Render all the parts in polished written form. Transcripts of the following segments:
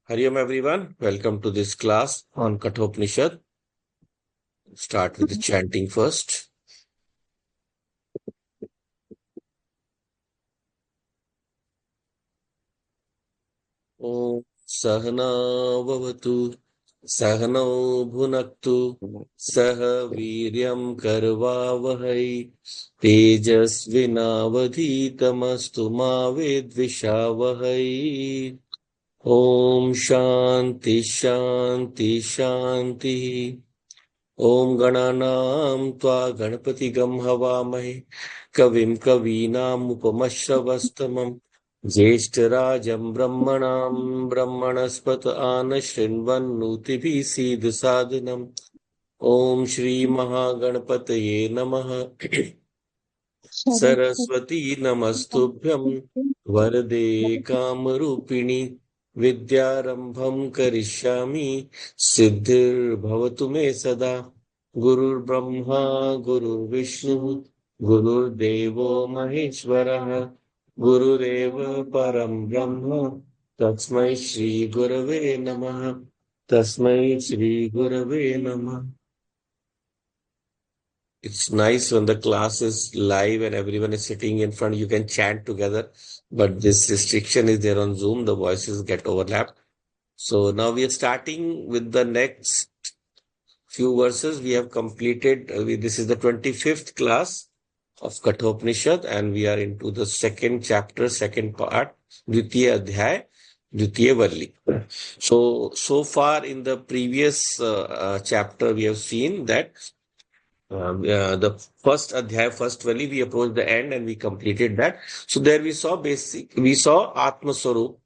Hariom everyone, welcome to this class on Kathopnishad. Start with the chanting first. Om Sahana Bhavatu Sahano Bhunaktu Saha Viryam Karvavahai Tejasvinavadhitamastu Ma Vedvishavahai. Om Shanti Shanti Shanti. Om Gananam Tva Ganapati Gam Havamahe Kavim Kavinam Upamashravastamam Jeshtarajam Brahmanam Brahmanaspata Anashrinvannuti Siddha Sadhanam. Om Shri Mahaganapataye Namaha. Saraswati Namastubhyam Varade Kamarupini Vidyarambham Karishyami Siddhir Bhavatu Me Sada. Gurur Brahma Gurur Vishnu Gurur Devo Maheshwaraha Gurureva Param Brahma Tasmai Shri Gurave Namaha. Tasmai Shri Gurave Namaha. It's nice when the class is live and everyone is sitting in front, you can chant together. But this restriction is there on Zoom, the voices get overlapped. So now we are starting with the next few verses. We have completed, this is the 25th class of Kathopnishad, and we are into the second chapter, second part, Dvitiya Adhyay, Dvitiya Valli. So far in the previous chapter, we have seen that the first adhyay, first valley, we approached the end and we completed that. So there we saw Atma Swarup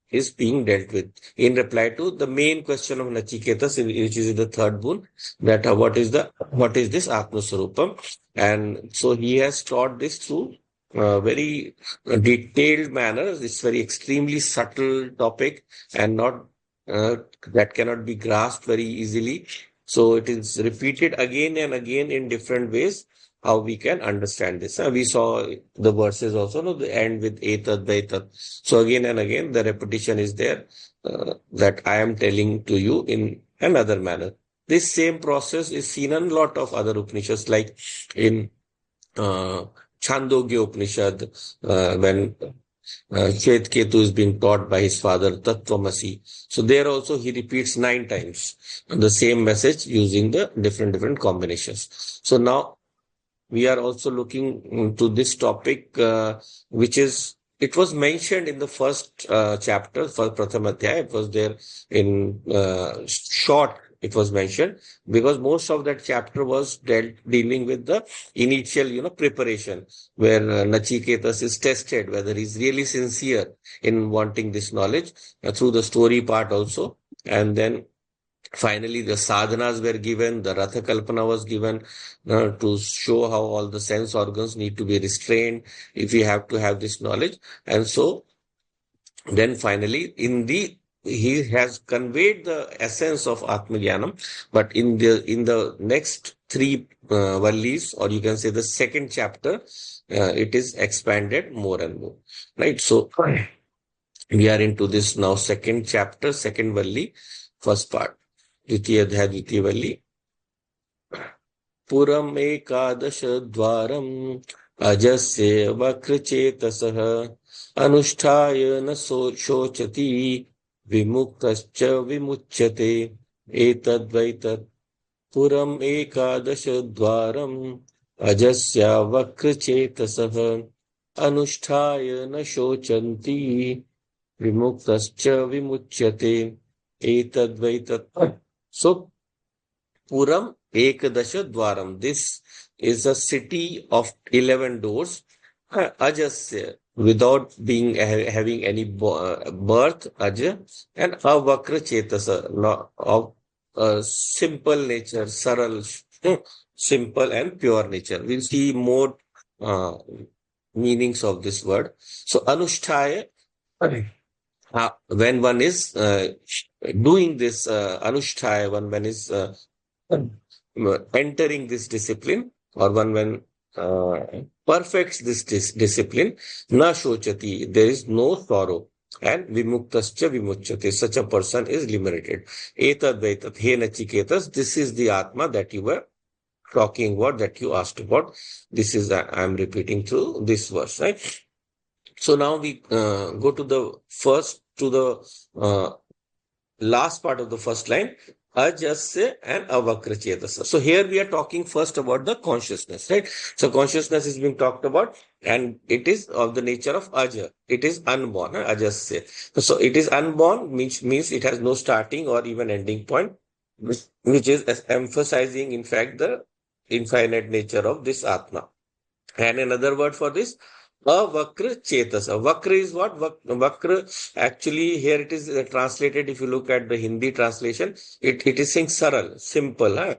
is being dealt with in reply to the main question of Nachiketas, which is in the third boon, that what is this Atma Swarupam? And so he has taught this through very detailed manner. It's very extremely subtle topic and not that cannot be grasped very easily. So it is repeated again and again in different ways how we can understand this. We saw the verses also, no, the end with etad, vaitad. So again and again, the repetition is there that I am telling to you in another manner. This same process is seen in a lot of other Upanishads, like in Chandogya Upanishad, when Ketu is being taught by his father, Tattvamasi. So there also he repeats 9 times the same message using the different combinations. So now we are also looking into this topic, it was mentioned in the first chapter, first Pratham Adhyaya. It was there in short, it was mentioned, because most of that chapter was dealing with the initial, preparation, where Nachiketas is tested, whether he's really sincere in wanting this knowledge through the story part also. And then finally, the sadhanas were given, the Ratha Kalpana was given to show how all the sense organs need to be restrained if we have to have this knowledge. And so then finally, he has conveyed the essence of Atmajnanam, but in the next 3 vallis, or you can say the second chapter, it is expanded more and more. Right? So we are into this now second chapter, second valli, first part. द्वितीय अध्याय द्वितीय वल्ली पुरम एकादश द्वारम अजस्य वक्रचेतसः अनुष्ठाय न शोचति विमुक्तश्च विमुच्यते एतद्वैतत् पुरम एकादश द्वारम अजस्य वक्रचेतसः अनुष्ठाय न शोचन्ति विमुक्तश्च विमुच्यते एतद्वैतत्. So, Puram Ekadasha Dwaram. This is a city of 11 doors. Ajasya, without being having any birth, Aja, and Avakra Chetasa, of simple nature, saral, simple and pure nature. We'll see more meanings of this word. So, Anushtaya, when one is doing this Anushtaya, when is entering this discipline, or one when perfects this discipline, na shochati, there is no sorrow. and vimuktascha vimuchyate. Such a person is liberated. Etad vaitat he nachiketas. This is the Atma that you were talking about, that you asked about. This is, I am repeating through this verse, right? So now we go to the last part of the first line, ajasya and avakra chetasa. So here we are talking first about the consciousness, right? So consciousness is being talked about, and it is of the nature of aja. It is unborn, ajasya. So it is unborn, means it has no starting or even ending point, which is emphasizing, in fact, the infinite nature of this Atma. And another word for this, avakra chetasa. Vakra is what? Vakra, actually, here it is translated. If you look at the Hindi translation, it is saying saral, simple, huh?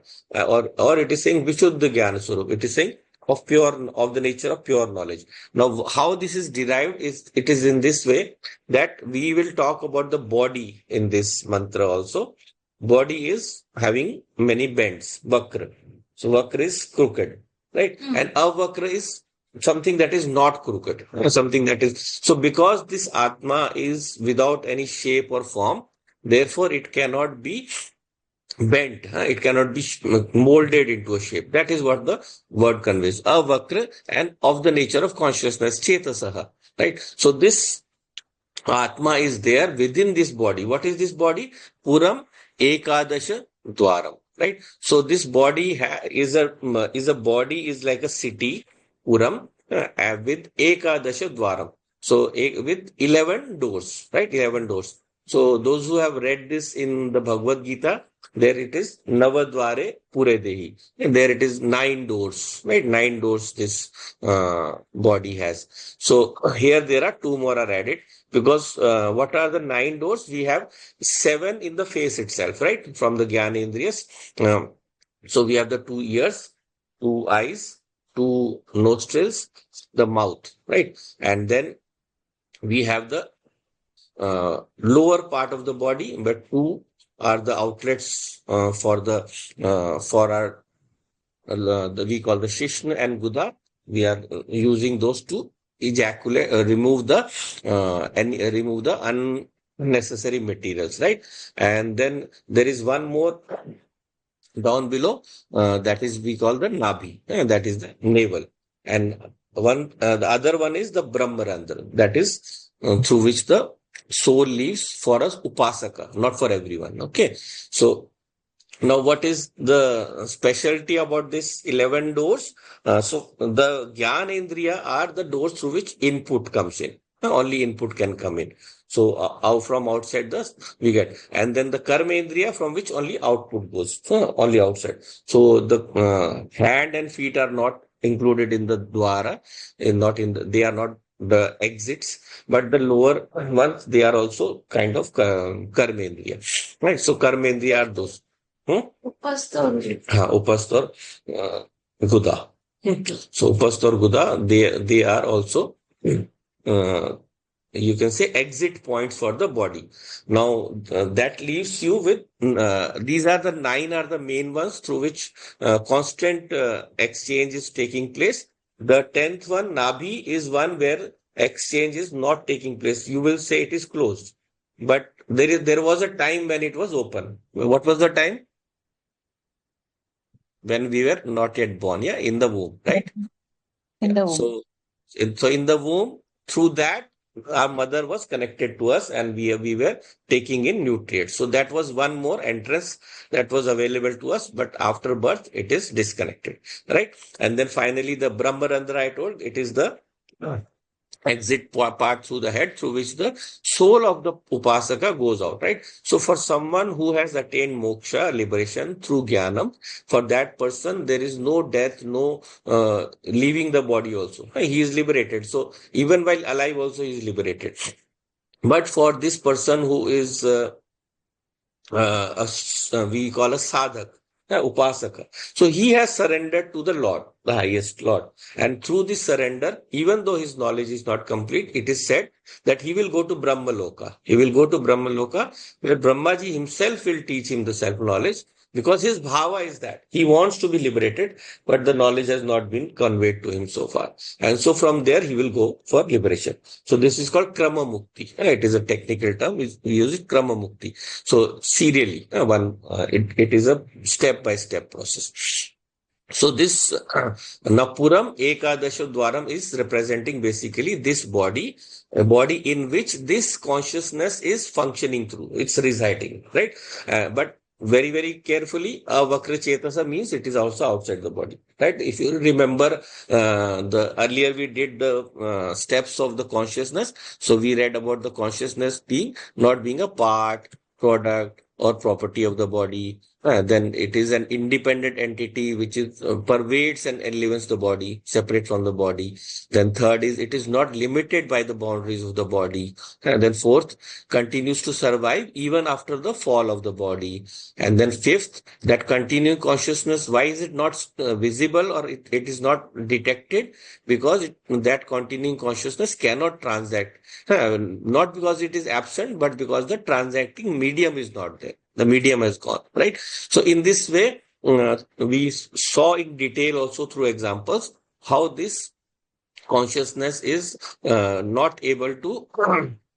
Or it is saying Vishuddha Jnana Swarup. It is saying of the nature of pure knowledge. Now, how this is derived is, it is in this way that we will talk about the body in this mantra also. Body is having many bends, vakra. So vakra is crooked, right? And avakra is something that is not crooked, something that is. So because this Atma is without any shape or form, therefore it cannot be bent, it cannot be molded into a shape. That is what the word conveys. Avakra, and of the nature of consciousness, chetasaha, right? So this Atma is there within this body. What is this body? Puram Ekadasha Dwaram. Right. So this body is a body, is like a city, Puram, with Ekadasha Dwaram. So with 11 doors, right? 11 doors. So those who have read this in the Bhagavad Gita, there it is Navadware Pure Dehi. And there it is 9 doors, right? 9 doors this body has. So here there are 2 more are added, because what are the 9 doors? We have 7 in the face itself, right? From the Jnanendriyas. So we have the 2 ears, 2 eyes, 2 nostrils, the mouth, right? And then we have the lower part of the body, but 2 are the outlets for our we call the Shishna and Guda. We are using those to ejaculate, remove the unnecessary materials, right? And then there is one more down below, that is we call the Nabhi, that is the navel. And the other one is the Brahmarandra, that is through which the soul lives for us upasaka, not for everyone. Okay, so now, what is the specialty about this 11 doors? So, the Jnanendriya are the doors through which input comes in. Only input can come in. So, from outside we get. And then the Karmendriya, from which only output goes. Only outside. So, the hand and feet are not included in the Dwara. They are not the exits, but the lower ones, they are also kind of Karmendriya. Right. So, Karmendriya are those. Upastor. Upastor, Guda. So Upastor Guda, they are also, you can say, exit points for the body. Now that leaves you with these are the 9 are the main ones through which constant exchange is taking place. The 10th one, Nabhi, is one where exchange is not taking place. You will say it is closed, but there was a time when it was open. What was the time? When we were not yet born, yeah, in the womb, right? In the womb. So in the womb, through that, our mother was connected to us, and we were taking in nutrients. So that was one more entrance that was available to us, but after birth, it is disconnected, right? And then finally, the Brahmarandra, I told, it is the exit part through the head through which the soul of the upasaka goes out, right? So for someone who has attained moksha, liberation through jnanam, for that person there is no death, no leaving the body also. He is liberated. So even while alive also he is liberated. But for this person who is we call a sadhak, upasaka. So he has surrendered to the Lord, the highest Lord. And through this surrender, even though his knowledge is not complete, it is said that he will go to Brahmaloka. He will go to Brahmaloka, where Brahmaji himself will teach him the self-knowledge. because his bhava is that he wants to be liberated, but the knowledge has not been conveyed to him so far. And so from there, he will go for liberation. So this is called krama mukti. It is a technical term. We use it krama mukti. So serially, it is a step by step process. So this Napuram Ekadasha Dwaram is representing basically this body, a body in which this consciousness is functioning through. It's residing, right? But very, very carefully, Vakra Chetasa means it is also outside the body, right? If you remember, the earlier we did the steps of the consciousness. So we read about the consciousness being not being a part, product, or property of the body. Then it is an independent entity which is pervades and enlivens the body, separate from the body. Then third is it is not limited by the boundaries of the body. And then fourth, continues to survive even after the fall of the body. And then fifth, that continuing consciousness, why is it not visible or it is not detected? Because that continuing consciousness cannot transact. Not because it is absent, but because the transacting medium is not there. The medium has gone, right? So in this way, we saw in detail also through examples how this consciousness is not able to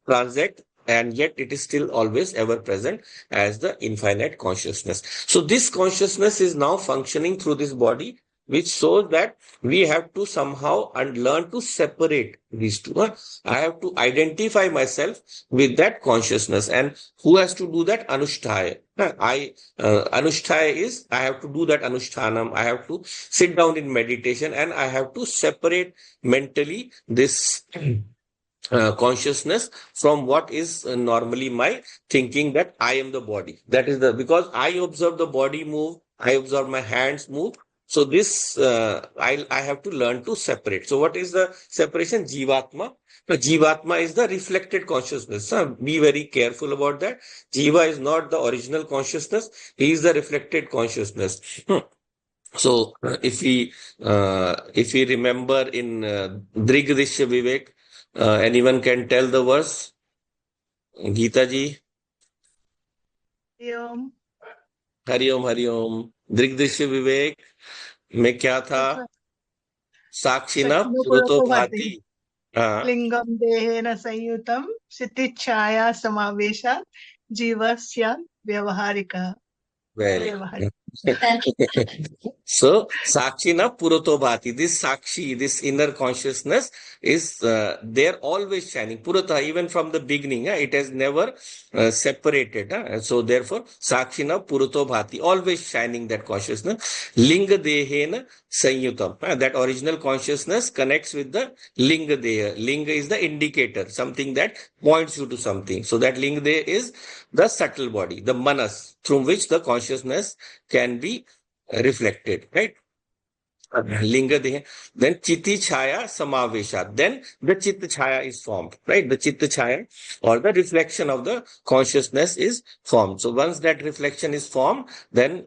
transact, and yet it is still always ever present as the infinite consciousness. So this consciousness is now functioning through this body, which shows that we have to somehow and learn to separate these two. I have to identify myself with that consciousness. And who has to do that? Anushtaya. Anushtaya is, I have to do that anushtanam. I have to sit down in meditation and I have to separate mentally this consciousness from what is normally my thinking, that I am the body. That is because I observe the body move, I observe my hands move. So this, I have to learn to separate. So what is the separation? Jivatma. The Jivatma is the reflected consciousness. Be very careful about that. Jiva is not the original consciousness. He is the reflected consciousness. So if we remember in Drigdishya Vivek, anyone can tell the verse? Geeta ji? Om. Hari Om, Hari Om. Drigdishya Vivek में क्या था? साक्षिना पुरुतो भाति. लिंगम देहेन संयुतम क्षितिच्छाया समावेशात् जीवस्य व्यवहारिकः. So, Sakshina Puruto Bhati, this Sakshi, this inner consciousness is there always shining. Purata, even from the beginning, it has never separated. So, therefore, Sakshina Puruto Bhati, always shining that consciousness. Linga Dehena Sanyutam, that original consciousness connects with the Linga Deha. Linga is the indicator, something that points you to something. So, that Linga Deha is the subtle body, the manas, through which the consciousness can be reflected, right? Linga Deha. Then Chitti Chaya Samavesha. Then the Chitta Chaya is formed, right? The Chitta Chaya or the reflection of the consciousness is formed. So once that reflection is formed, then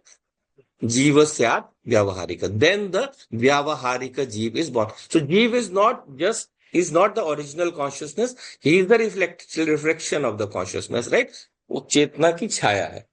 Jiva Syat Vyavaharika. Then the Vyavaharika Jeev is born. So Jeev is not the original consciousness. He is the reflection of the consciousness, right? वो चेतना की छाया है.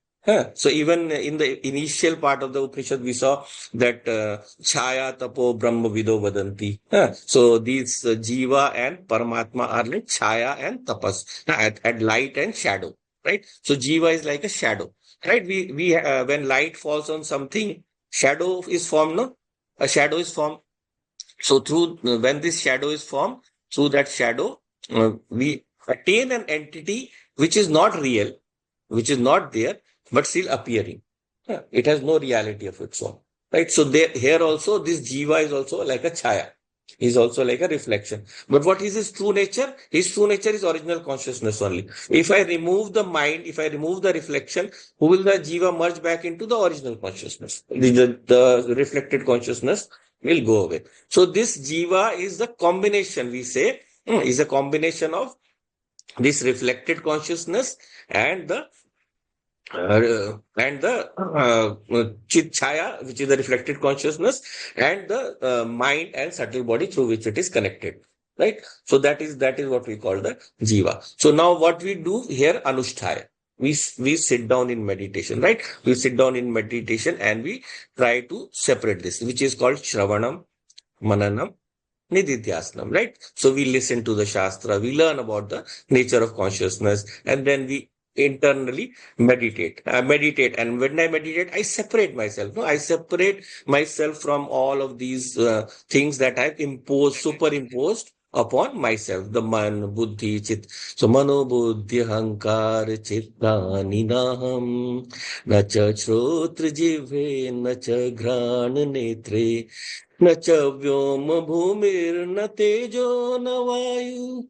So even in the initial part of the Upanishad, we saw that Chaya Tapo Brahma Vido Vadanti. So these Jiva and Paramatma are like Chaya and Tapas, at light and shadow, right? So Jiva is like a shadow, right? We when light falls on something, shadow is formed, no? A shadow is formed. So when this shadow is formed, through that shadow, we attain an entity which is not real, which is not there, but still appearing. It has no reality of its own, right? So here also, this Jiva is also like a Chaya. Is also like a reflection. But what is his true nature? His true nature is original consciousness only. If I remove the mind, if I remove the reflection, who will the Jiva merge back into the original consciousness? The reflected consciousness will go away. So this Jiva is the combination, we say, is a combination of this reflected consciousness and the Chit Chaya, which is the reflected consciousness, and the mind and subtle body through which it is connected, right? So that is what we call the Jiva. So now what we do here, Anushtaya. we sit down in meditation, right? We sit down in meditation and we try to separate this, which is called Shravanam, Mananam, Nididhyasnam, right? So we listen to the Shastra, we learn about the nature of consciousness, and then we internally meditate. And when I meditate, I separate myself. No, I separate myself from all of these things that I've superimposed upon myself. The man, buddhi, chit. So mano, buddhi, hankar, chitta, ninaham, na cha shrotra jive, na cha ghrana netre. न च व्योम भूमिर्न तेजो न वायु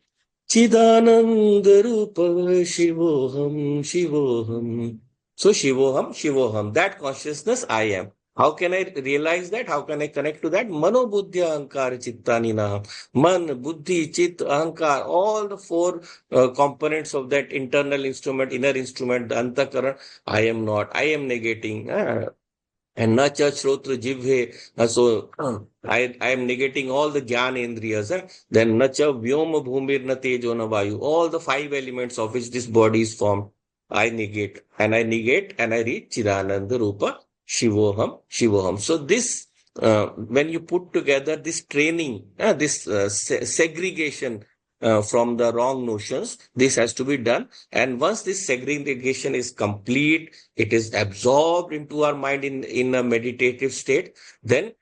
चिदानंद रूप शिवोहम शिवोहम. So Shivoham, that consciousness I am. How can I realize that? How can I connect to that? Mano buddhi ahankar chittani naham. Man, buddhi, chit, ahankar, all the four components of that internal instrument, inner instrument, the antakaran, I am not, I am negating. And nacha shrotra jivhe. So I am negating all the jnana indriyas. Then nacha vyoma bhumir na tejo na vayu. All the five elements of which this body is formed, I negate. And I negate and I reach Chidananda Rupa Shivoham Shivoham. So this, when you put together this training, this segregation from the wrong notions, this has to be done. And once this segregation is complete, it is absorbed into our mind in a meditative state, then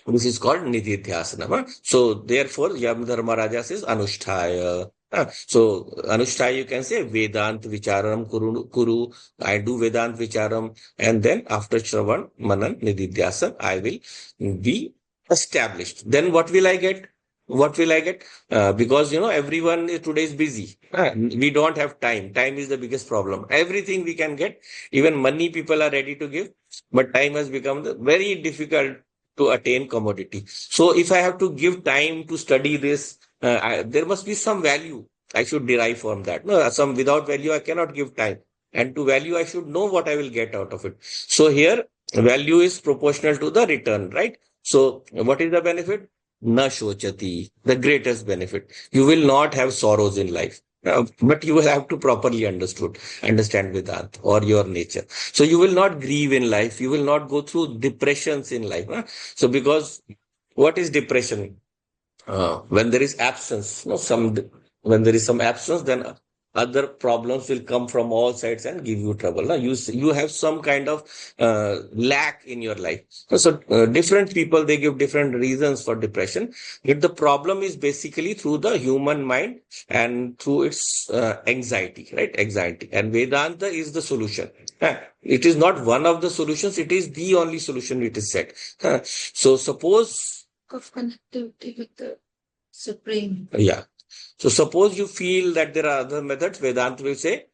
this is called Nididhyasana. So therefore, Yamadharma Raja says Anushtaya. So Anushtaya, you can say Vedant Vicharam Kuru. I do Vedant Vicharam. And then after Shravan, Manan, Nididhyasana, I will be established. Then what will I get? What will I get? Because, everyone today is busy. We don't have time. Time is the biggest problem. Everything we can get, even money people are ready to give, but time has become very difficult to attain commodity. So if I have to give time to study this, there must be some value I should derive from that. No, some without value I cannot give time. And to value, I should know what I will get out of it. So here, value is proportional to the return, right? So what is the benefit? Na shochati, the greatest benefit. You will not have sorrows in life. But you will have to properly understand Vedanta or your nature. So you will not grieve in life. You will not go through depressions in life. So because what is depression? When there is absence, when there is some absence, then other problems will come from all sides and give you trouble. Now you have some kind of lack in your life. So different people, they give different reasons for depression. But the problem is basically through the human mind and through its anxiety, right? Anxiety. And Vedanta is the solution. It is not one of the solutions. It is the only solution, it is said. So suppose of connectivity with the Supreme. Yeah. So suppose you feel that there are other methods, Vedanta will say,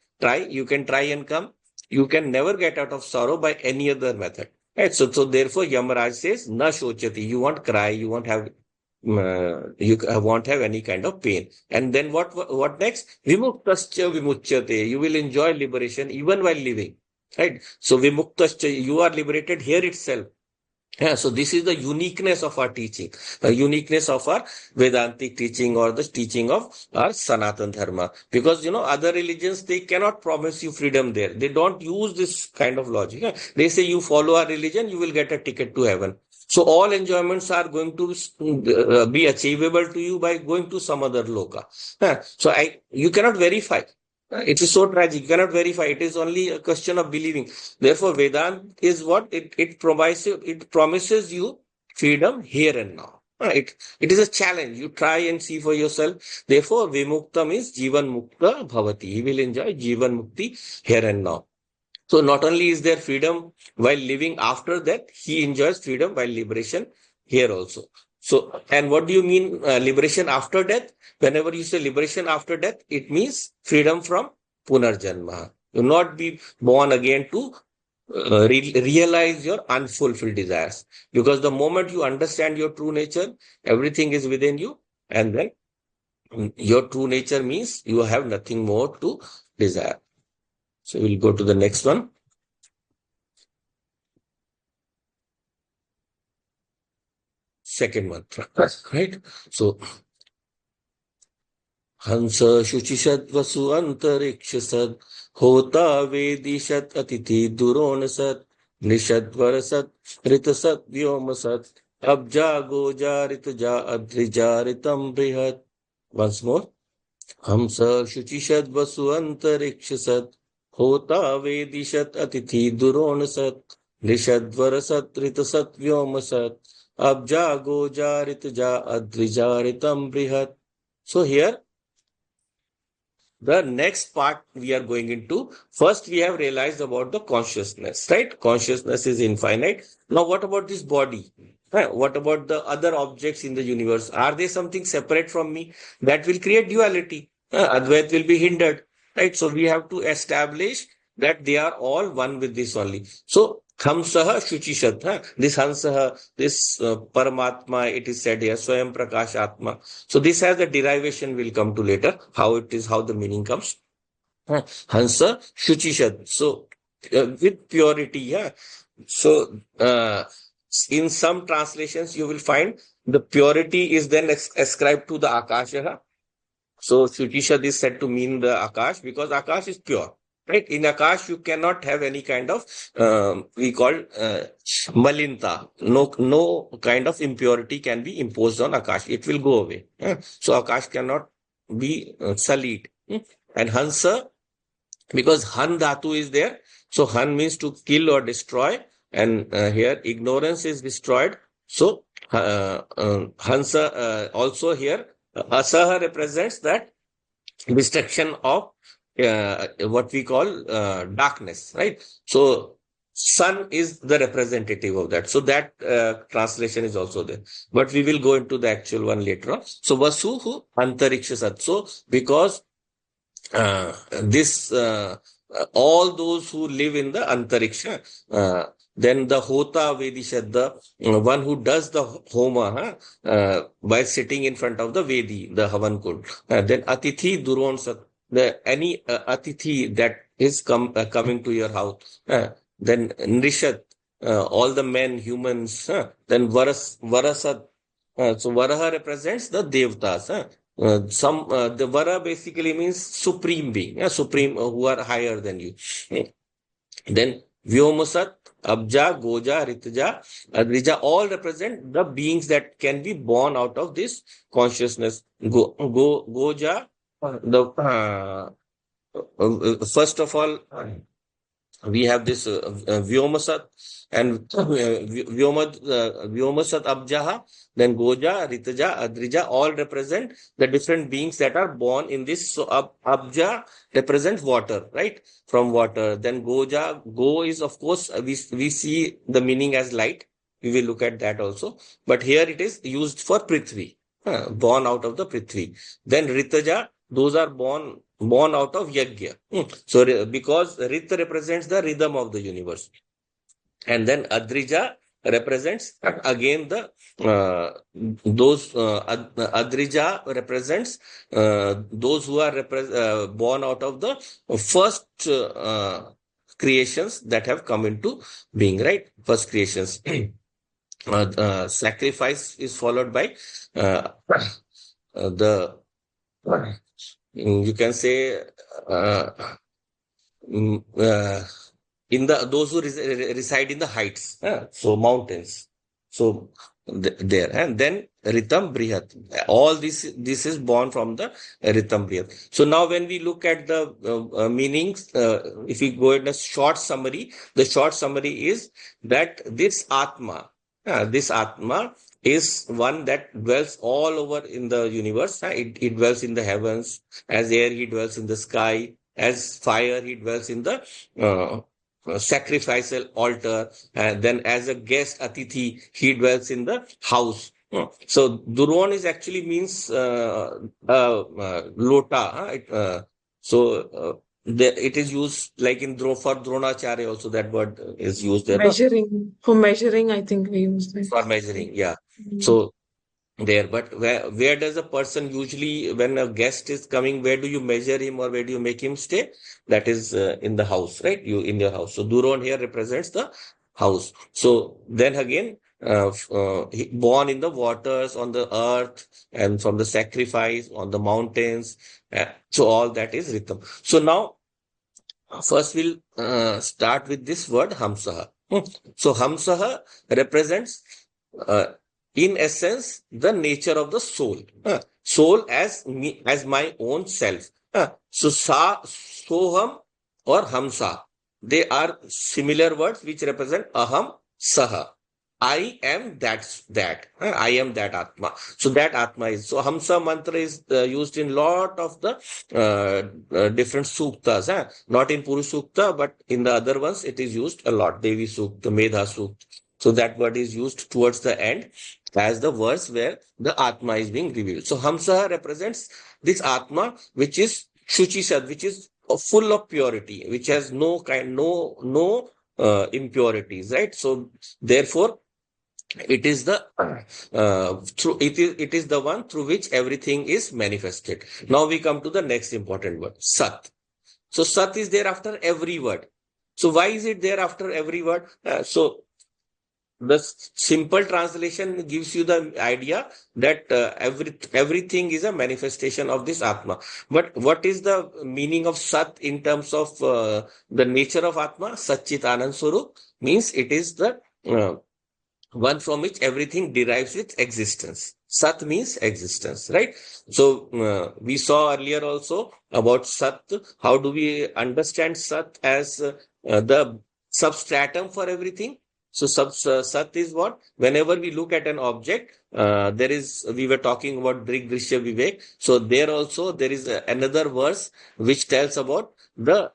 you can try and come. You can never get out of sorrow by any other method. Right? So therefore, Yamaraj says, na shochati. You won't cry, you won't have any kind of pain. And then what next? Vimuktascha vimuchyate. You will enjoy liberation even while living. Right? So vimuktascha, you are liberated here itself. Yeah, so this is the uniqueness of our teaching, the uniqueness of our Vedantic teaching or the teaching of our Sanatan Dharma. Because, other religions, they cannot promise you freedom there. They don't use this kind of logic. They say you follow our religion, you will get a ticket to heaven. So all enjoyments are going to be achievable to you by going to some other loka. So you cannot verify. It is so tragic. You cannot verify. It is only a question of believing. Therefore, Vedanta is what it promises you freedom here and now. It is a challenge. You try and see for yourself. Therefore, Vimuktam is Jivan Mukta Bhavati. He will enjoy Jivan Mukti here and now. So not only is there freedom while living, after that, he enjoys freedom while liberation here also. So, and what do you mean liberation after death? Whenever you say liberation after death, it means freedom from punarjanma. You not be born again to realize your unfulfilled desires. Because the moment you understand your true nature, everything is within you. And then your true nature means you have nothing more to desire. So we'll go to the next one. Second mantra, right? So हंस शुचिषद वसु अंतरिक्ष सद होता वेदी सत अतिथि दुरोण सत निषद वर सत ऋत सत व्योम सत अब्जा गोजा ऋत जा अद्रिजा ऋतम बृहत. Once more. हंस शुचिषद वसु अंतरिक्ष सत होता वेदी सत अतिथि दुरोण सत निषद वर सत ऋत सत व्योम सत अब्जा गोजा ऋत जा अद्रिजा ऋतम बृहत. So here the next part we are going into, first we have realized about the consciousness, right? Consciousness is infinite. Now what about this body? What about the other objects in the universe? Are they something separate from me? That will create duality. Advait will be hindered, right? So we have to establish that they are all one with this only. So Hamsaha Shuchishat, this Hansaha, this Paramatma, it is said here, Swayam Prakash Atma. So this has the derivation we'll come to later, how it is, how the meaning comes. Hansa Shuchishad. So with purity, yeah. So in some translations you will find the purity is then ascribed to the Akasha. So Shuchishad is said to mean the Akash because Akash is pure. Right? In Akash, you cannot have any kind of, we call malinta. No kind of impurity can be imposed on Akash. It will go away. So Akash cannot be sullied. And Hansa, because Han Dhatu is there. So Han means to kill or destroy. And here ignorance is destroyed. So Hansa also here, Asaha represents that destruction of what we call darkness, right? So sun is the representative of that. So that translation is also there. But we will go into the actual one later on. So Vasuhu Antariksha Sat. So because this all those who live in the Antariksha, then the Hota Vedishad, the one who does the Homa by sitting in front of the Vedi, the Havan Kund. Then Atithi Duron Sat, any Atithi that is coming to your house. Then Nrishat, all the men, humans. Then Varasat. So Varaha represents the Devtas. The Vara basically means supreme being, supreme who are higher than you. Then Vyomasat, Abja, Goja, Ritja, Adrija, all represent the beings that can be born out of this consciousness. Goja, first of all, we have this Vyomasat and Vyomasat Abjaha, then Goja, Ritaja, Adrija, all represent the different beings that are born in this. So Abja represents water, right? From water. Then Goja, Go is of course, we see the meaning as light. We will look at that also. But here it is used for Prithvi, born out of the Prithvi. Then Ritaja, those are born out of Yajna. So because Rit represents the rhythm of the universe. And then Adrija represents again the Adrija represents those who are born out of the first creations that have come into being, right? First creations. Sacrifice is followed by the you can say in the those who reside in the heights, so mountains. So there, and then Ritam Brihat. All this is born from the Ritam Brihat. So now when we look at the meanings, if we go in a short summary, the short summary is that this Atma is one that dwells all over in the universe. It dwells in the heavens. As air, he dwells in the sky. As fire, he dwells in the sacrificial altar. And then as a guest, Atithi, he dwells in the house. So Duron is actually means lota. It is used like in for Dronacharya also, that word is used there. Measuring. For measuring, I think we use that. For measuring, yeah. So there, but where does a person usually, when a guest is coming, where do you measure him or where do you make him stay? That is in the house, right? You in your house. So Duron here represents the house. So then again, born in the waters, on the earth, and from the sacrifice on the mountains. So all that is rhythm. So now first we'll start with this word Hamsaha. So Hamsaha represents, uh, in essence, the nature of the soul. Soul as me, as my own self. So Sa, Soham or Hamsa, they are similar words which represent Aham, Saha. I am that. I am that Atma. So that Atma is. So Hamsa mantra is used in lot of the different suktas. Not in Puru Sukta, but in the other ones it is used a lot. Devi Sukta, Medha Sukta. So that word is used towards the end as the verse where the Atma is being revealed. So Hamsa represents this Atma which is Shuchi, which is full of purity, which has no impurities, right? So therefore it is the it is the one through which everything is manifested. Now we come to the next important word, Sat. So Sat is there after every word. So why is it there after every word? So the simple translation gives you the idea that everything is a manifestation of this Atma. But what is the meaning of Sat in terms of the nature of Atma? Satchit Anand Swarup means it is the one from which everything derives its existence. Sat means existence, right? So we saw earlier also about Sat. How do we understand Sat as the substratum for everything? So Sat is what? Whenever we look at an object, we were talking about Drig Drishya Vivek. So there also there is another verse which tells about the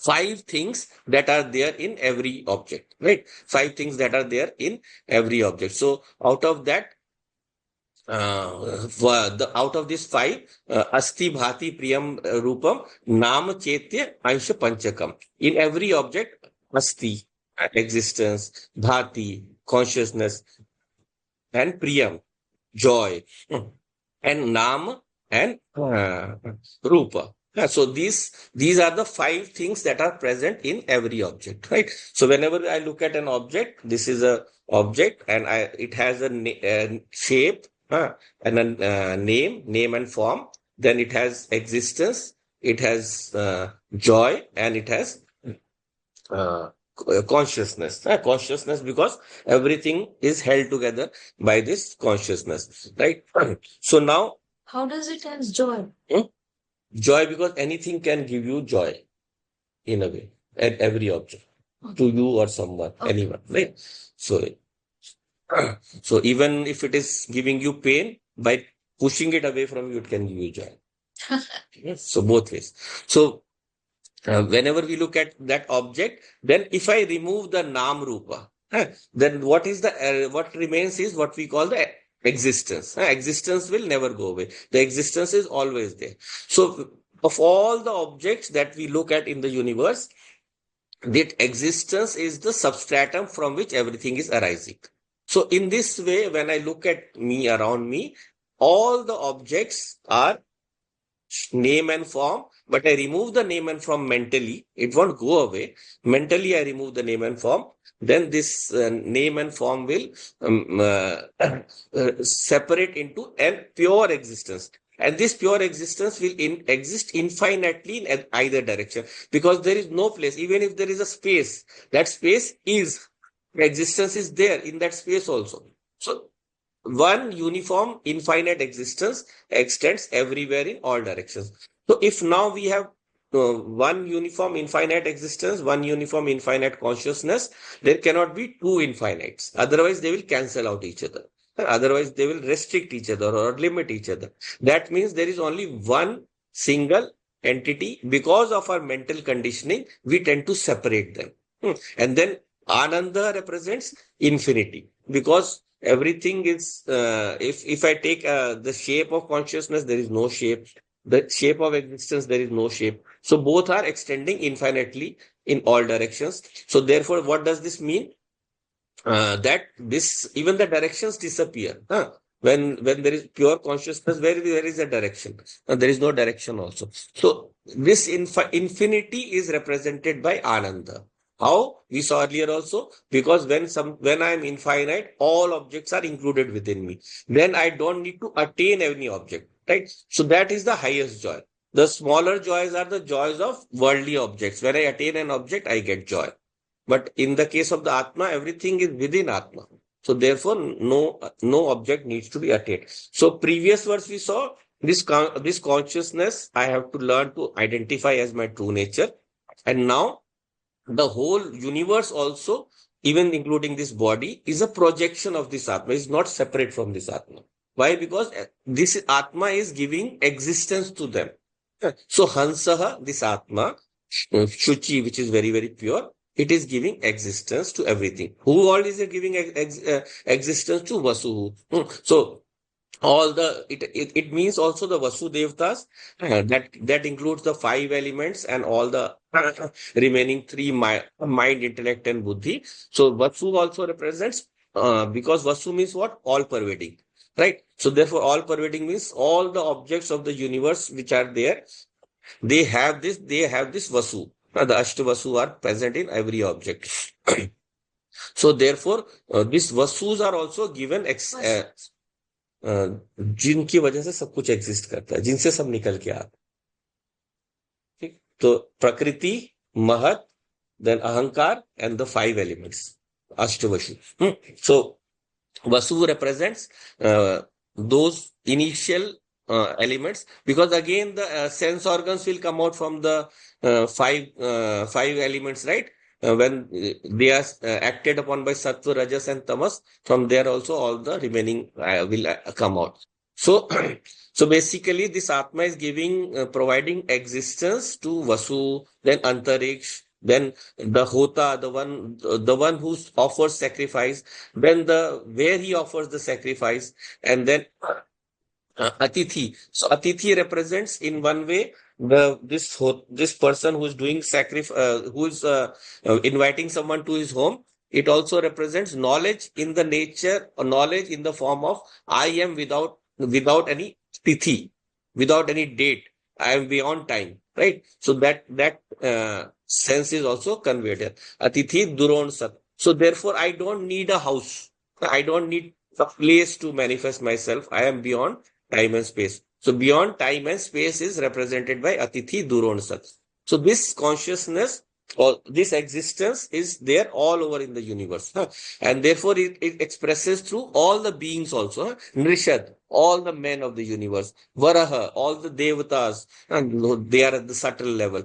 five things that are there in every object, right? Five things that are there in every object. So out of that, out of these five, asti bhati priyam rupam nam chetya ansha panchakam. In every object, asti, existence, bhati, consciousness, and priyam, joy, and nam and rupa. So these are the five things that are present in every object, right? So whenever I look at an object, this is a object, and it has a shape, and a name and form. Then it has existence, it has joy, and it has uh, consciousness. Consciousness, because everything is held together by this consciousness, right? So now, How does it has joy? joy, because anything can give you joy in a way, at every object, to you or someone, anyone, right? So, so even if it is giving you pain, by pushing it away from you, it can give you joy. Yes. So both ways. So whenever we look at that object, then if I remove the Nam Rupa, then what remains is what we call the existence. Existence will never go away. The existence is always there. So of all the objects that we look at in the universe, that existence is the substratum from which everything is arising. So in this way, when I look at me around me, all the objects are name and form, but I remove the name and form mentally, it won't go away. Mentally, I remove the name and form, then this name and form will separate into a pure existence. And this pure existence will exist infinitely in either direction, because there is no place, even if there is a space, that space is, existence is there in that space also. So one uniform infinite existence extends everywhere in all directions. So if now we have one uniform infinite existence, one uniform infinite consciousness, there cannot be two infinites. Otherwise, they will cancel out each other. Otherwise, they will restrict each other or limit each other. That means there is only one single entity. Because of our mental conditioning, we tend to separate them. And then Ananda represents infinity, because everything is, if I take the shape of consciousness, there is no shape. The shape of existence, there is no shape. So both are extending infinitely in all directions. So therefore, what does this mean? That this, even the directions disappear. When there is pure consciousness, where there is a direction, there is no direction also. So this infinity is represented by Ananda. How? We saw earlier also, because when I am infinite, all objects are included within me. Then I don't need to attain any object, right? So that is the highest joy. The smaller joys are the joys of worldly objects. When I attain an object, I get joy. But in the case of the Atma, everything is within Atma. So therefore, no object needs to be attained. So previous verse we saw this consciousness I have to learn to identify as my true nature. And now the whole universe also, even including this body, is a projection of this Atma, is not separate from this Atma. Why? Because this Atma is giving existence to them. So Hansaha, this Atma, Shuchi, which is very, very pure, it is giving existence to everything. Who all is it giving existence to? Vasu. So all it means also the Vasudevtas, that includes the five elements and all the remaining three mind, intellect, and buddhi. So Vasu also represents, because Vasu means what? All pervading, right? So therefore, all pervading means all the objects of the universe which are there, they have this Vasu. The Ashtavasu are present in every object. So therefore, these Vasus are also given जिनकी वजह से सब कुछ exist करता है, जिनसे सब निकल के आता है। ठीक, तो प्रकृति, महत, देन अहंकार and the five elements, Ashtavasu. So Vasu represents those initial elements, because again the sense organs will come out from the five elements, right? When they are acted upon by Sattva, Rajas, and Tamas, from there also all the remaining will come out. So, so basically, this Atma is providing existence to Vasu, then Antariksh, then the Hota, the one who offers sacrifice, then where he offers the sacrifice, and then Atithi. So Atithi represents in one way this person who is doing sacrifice, who is inviting someone to his home. It also represents knowledge in the nature, or knowledge in the form of I am without any tithi, without any date. I am beyond time, right? So that sense is also conveyed here. Atithi duron sat. So therefore, I don't need a house. I don't need a place to manifest myself. I am beyond time and space. So beyond time and space is represented by Atithi Duron Sat. So this consciousness or this existence is there all over in the universe. And therefore it expresses through all the beings also. Nrishad, all the men of the universe. Varaha, all the devatas, and they are at the subtle level.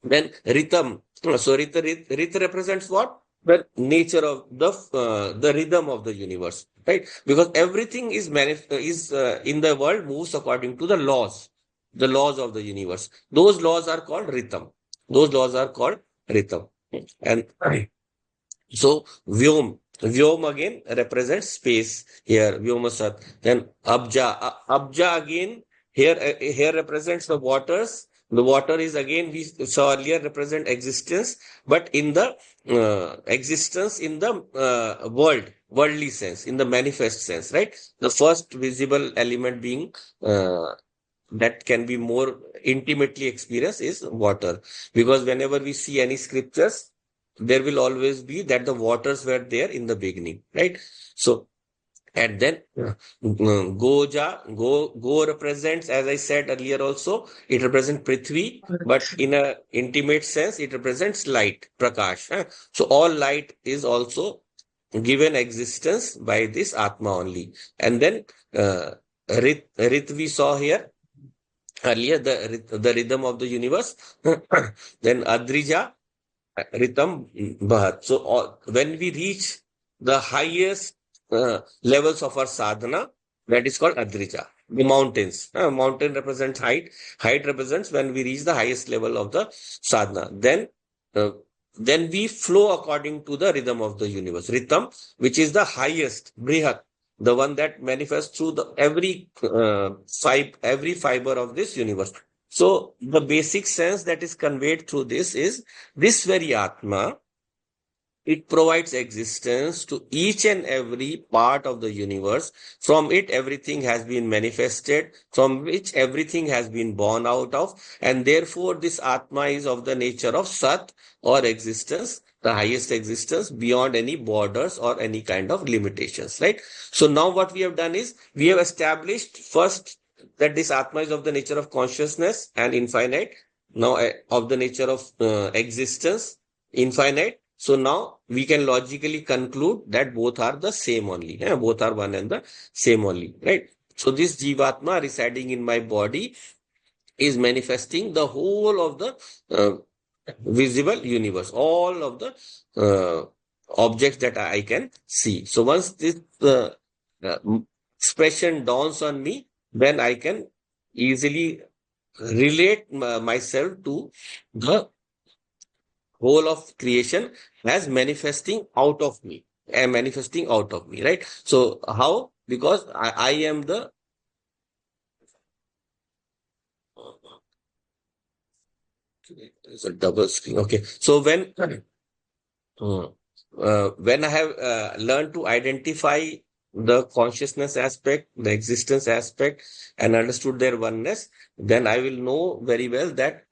Then Ritam. So Rita represents what? The nature of the rhythm of the universe, right? Because everything is in the world moves according to the laws of the universe. Those laws are called rhythm. Those laws are called rhythm. And so Vyom again represents space here, Vyomasat. Then Abja again here represents the waters. The water is again, we saw earlier, represent existence, but in the existence in the worldly sense, in the manifest sense, right? The first visible element being that can be more intimately experienced is water. Because whenever we see any scriptures, there will always be that the waters were there in the beginning, right? So, and then Go represents, as I said earlier also, it represents Prithvi, but in a intimate sense, it represents light, Prakash. So all light is also given existence by this Atma only. And then Rit we saw here earlier, the rhythm of the universe. Then Adrija, Ritam Bharat. So when we reach the highest levels of our sadhana, that is called Adrija, the mountains. Mountain represents height. Height represents when we reach the highest level of the sadhana. Then we flow according to the rhythm of the universe. Ritam, which is the highest, Brihat, the one that manifests through every fiber of this universe. So the basic sense that is conveyed through this is this very Atma. It provides existence to each and every part of the universe. From it, everything has been manifested, from which everything has been born out of. And therefore, this Atma is of the nature of Sat or existence. the highest existence beyond any borders or any kind of limitations, right? So now what we have done is we have established first that this Atma is of the nature of consciousness and infinite, now of the nature of existence, infinite. So now we can logically conclude that both are the same only, both are one and the same only, right? So this Jivatma residing in my body is manifesting the whole of the visible universe, all of the uh, objects that I can see. So once this uh, expression dawns on me, then I can easily relate myself to the whole of creation as manifesting out of me and manifesting out of me, right? So how? Because I am the it's a double screen. Okay. So when I have learned to identify the consciousness aspect, the existence aspect, and understood their oneness, then I will know very well that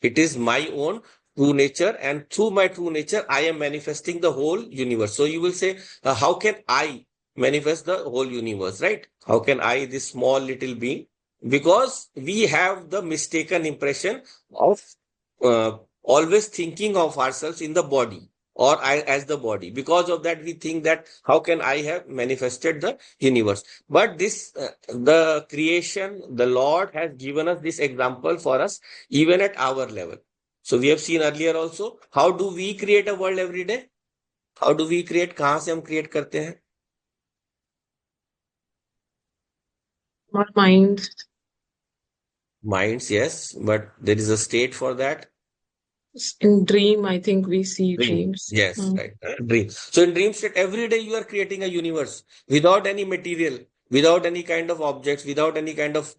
it is my own true nature, and through my true nature, I am manifesting the whole universe. So you will say, how can I manifest the whole universe, right? How can I, this small little being? Because we have the mistaken impression of always thinking of ourselves in the body or as the body. Because of that, we think that how can I have manifested the universe? But this, the creation, the Lord has given us this example for us, even at our level. So we have seen earlier also, how do we create a world every day? How do we create? कहाँ से हम create करते हैं? Our minds. Minds, yes, but there is a state for that. In dream, I think we see Dream. dreams. Yes, right. Dream. So in dream state, every day you are creating a universe without any material, without any kind of objects, without any kind of,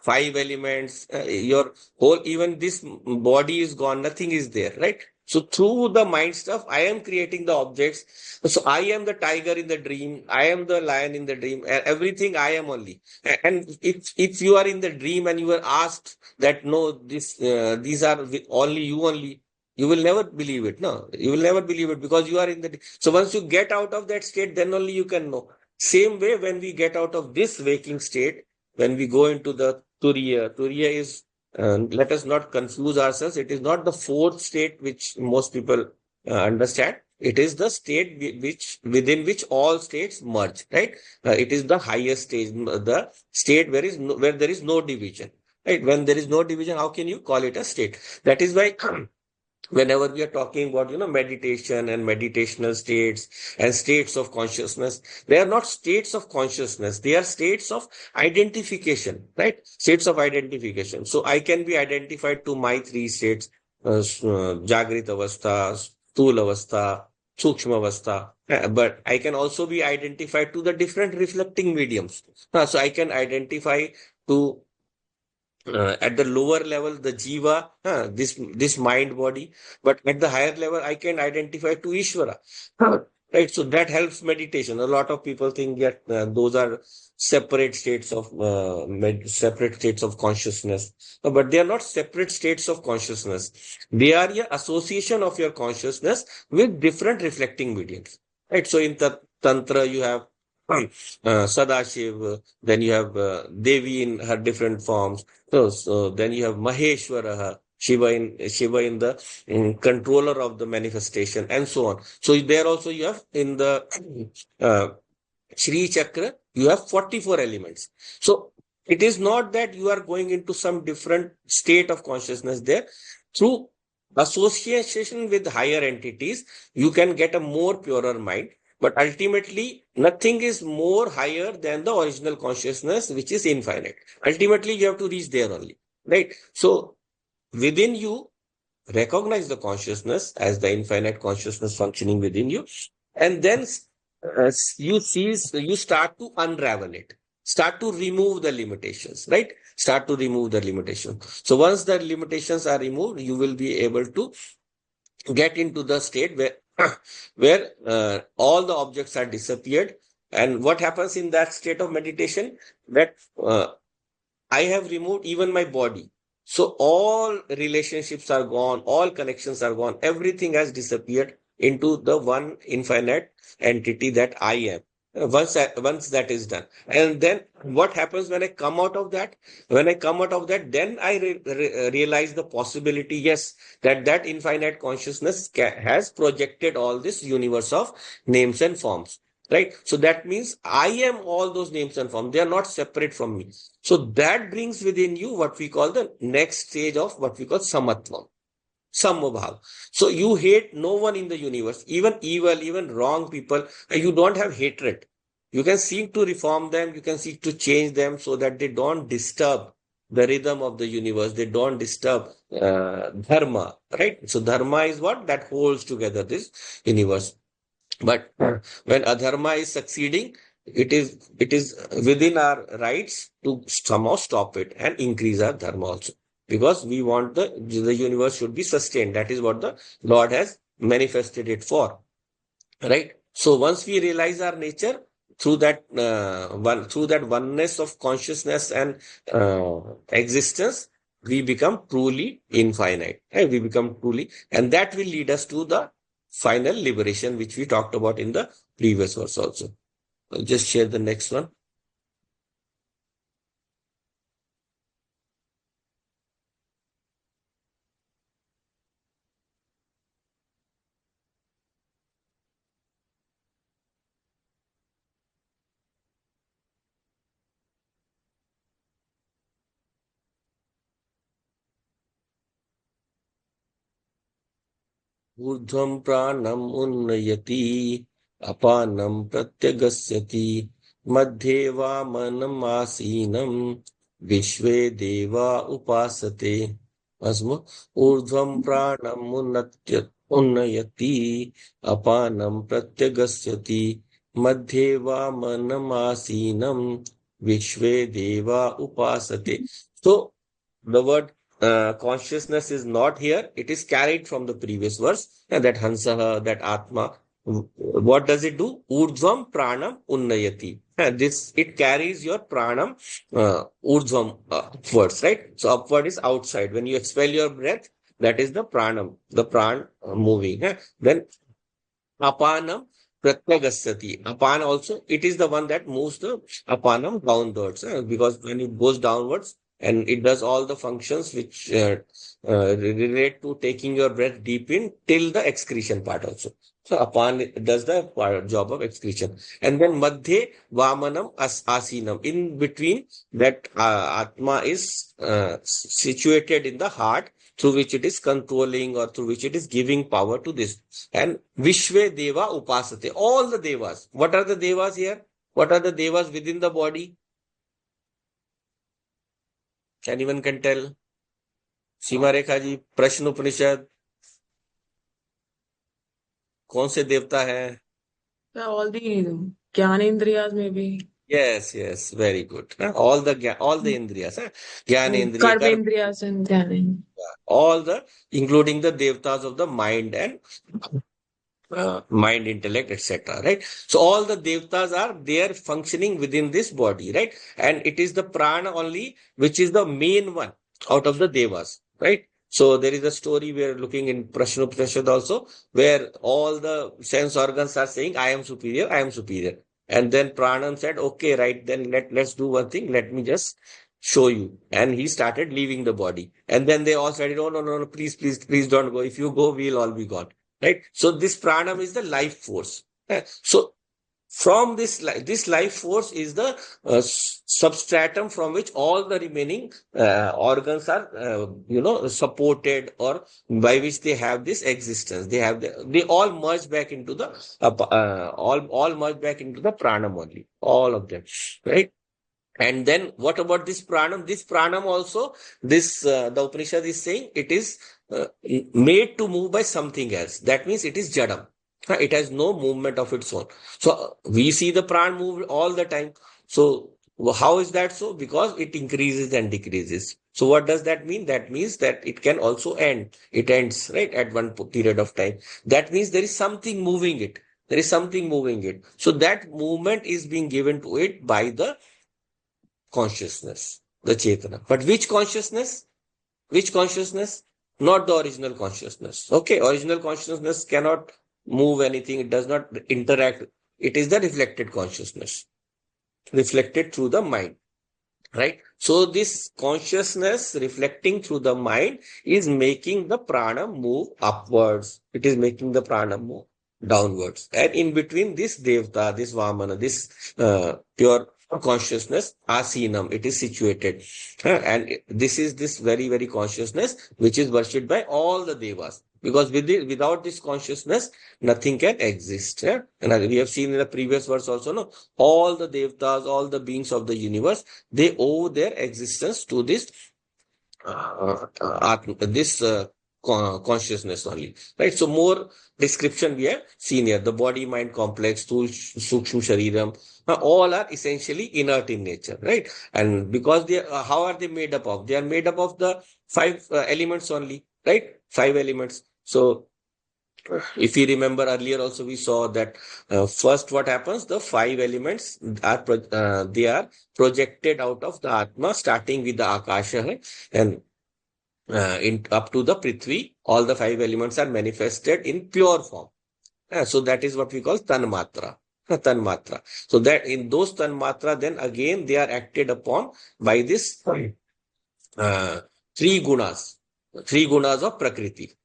five elements. Your whole, even this body is gone, nothing is there, right? So through the mind stuff, I am creating the objects. So I am the tiger in the dream. I am the lion in the dream. Everything I am only. And if you are in the dream and you are asked that no, these are only you only, you will never believe it. No, you will never believe it because you are in the. So once you get out of that state, then only you can know. Same way, when we get out of this waking state, when we go into the Turiya is, let us not confuse ourselves. It is not the fourth state which most people understand. It is the state which within which all states merge, right? It is the highest stage, the state where there is no division, right? When there is no division, how can you call it a state? That is why whenever we are talking about meditation and meditational states and states of consciousness, they are not states of consciousness, they are states of identification, right? States of identification. So I can be identified to my three states, jagrit avastha, sthula avastha, sukshma avastha. But I can also be identified to the different reflecting mediums. So I can identify to at the lower level the jiva, this mind body, but at the higher level I can identify to Ishvara. Right, so that helps meditation. A lot of people think that those are separate states of separate states of consciousness. No, but they are not separate states of consciousness. They are a association of your consciousness with different reflecting mediums. Right, so in the tantra you have Sadashiv, then you have Devi in her different forms. So then you have Maheshwara, Shiva in the controller of the manifestation, and so on. So there also you have in the uh, Shri Chakra, you have 44 elements. So it is not that you are going into some different state of consciousness there. Through association with higher entities, you can get a more purer mind. But ultimately, nothing is more higher than the original consciousness, which is infinite. Ultimately, you have to reach there only, right? So within you, recognize the consciousness as the infinite consciousness functioning within you, and then you start to unravel it, start to remove the limitations, right? Start to remove the limitations. So once the limitations are removed, you will be able to get into the state where where all the objects are disappeared. And what happens in that state of meditation, that I have removed even my body. So all relationships are gone, all connections are gone, everything has disappeared into the one infinite entity that I am. Once that is done, and then what happens when I come out of that? When I come out of that, then I realize the possibility, yes, that infinite consciousness has projected all this universe of names and forms, right? So that means I am all those names and forms. They are not separate from me. So that brings within you what we call the next stage of what we call samatvam, samabhav. So you hate no one in the universe, even evil, even wrong people. You don't have hatred. You can seek to reform them. You can seek to change them so that they don't disturb the rhythm of the universe. They don't disturb dharma, right? So dharma is what that holds together this universe. But when adharma is succeeding, it is within our rights to somehow stop it and increase our dharma also. Because we want the universe should be sustained. That is what the Lord has manifested it for. Right? So once we realize our nature through that oneness of consciousness and existence, we become truly infinite. Right? We become truly, and that will lead us to the final liberation, which we talked about in the previous verse also. I'll just share the next one. ऊर्ध्वं प्राणम् उन्नयति अपानं प्रत्यगस्यति मध्ये वामनम् आसीनं विश्वे देवा उपासते अस्म ऊर्ध्वं प्राणम् उन्नयति अपानं प्रत्यगस्यति मध्ये वामनम् आसीनं विश्वे देवा उपासते. So the word consciousness is not here. It is carried from the previous verse. And that Hansaha, that Atma, what does it do? Urdhvam pranam unnayati. And this, it carries your pranam, urdhvam, upwards, right? So upward is outside. When you expel your breath, that is the pranam, the pran moving. Then apanam pratyagasyati. Apan also, it is the one that moves the apanam downwards, because when it goes downwards and it does all the functions which relate to taking your breath deep in till the excretion part also. So apan does the job of excretion. And then madhye vamanam asinam. In between that atma is situated in the heart, through which it is controlling or through which it is giving power to this. And Vishwe Deva Upasate. All the Devas. What are the Devas here? What are the Devas within the body? Anyone can tell? Seema Rekha ji, Prashna Upanishad. कौन से देवता है? All the Gyanendriyas maybe. Yes, yes, very good. All the Indriyas. Gyanendriya, Karmendriyas and Gyanendriyas. all the, including the devtas of the mind and mind, intellect, etc. Right? So all the devtas are there functioning within this body, right? And it is the prana only which is the main one out of the devas, right? So there is a story we are looking in Prashna Upanishad also, where all the sense organs are saying, I am superior, I am superior. And then Pranam said, okay, right, then let's do one thing, let me just show you. And he started leaving the body. And then they all said, oh, no, no, no, please, please, please don't go. If you go, we'll all be gone. Right? So this pranam is the life force. So from this life force is the substratum from which all the remaining organs are, supported, or by which they have this existence. They all merge back into the all merge back into the pranam only. All of them, right? And then what about this pranam? This pranam also, the Upanishad is saying it is made to move by something else. That means it is jadam. It has no movement of its own. So we see the pran move all the time. So how is that so? Because it increases and decreases. So what does that mean? That means that it can also end. It ends, right, at one period of time. That means there is something moving it. There is something moving it. So that movement is being given to it by the consciousness, the Chetana. But which consciousness? Which consciousness? Not the original consciousness. Okay, original consciousness cannot move anything, it does not interact. It is the reflected consciousness, reflected through the mind. Right? So this consciousness reflecting through the mind is making the prana move upwards. It is making the prana move downwards. And in between this devta, this vamana, this pure consciousness, asinam, it is situated. And this is this very, very consciousness which is worshipped by all the devas. Because without this consciousness, nothing can exist. Yeah? And as we have seen in the previous verse also, no, all the devtas, all the beings of the universe, they owe their existence to this consciousness only, right? So more description we have seen here. The body mind complex, sukshma shariram, all are essentially inert in nature, right? And because they how are they made up of? They are made up of the five elements only, right? Five elements. So if you remember earlier also we saw that first what happens, the five elements are they are projected out of the atma, starting with the akasha, and up to the prithvi. All the five elements are manifested in pure form. So that is what we call tanmatra. Tanmatra. So that in those tanmatra, then again they are acted upon by this uh, three gunas of prakriti.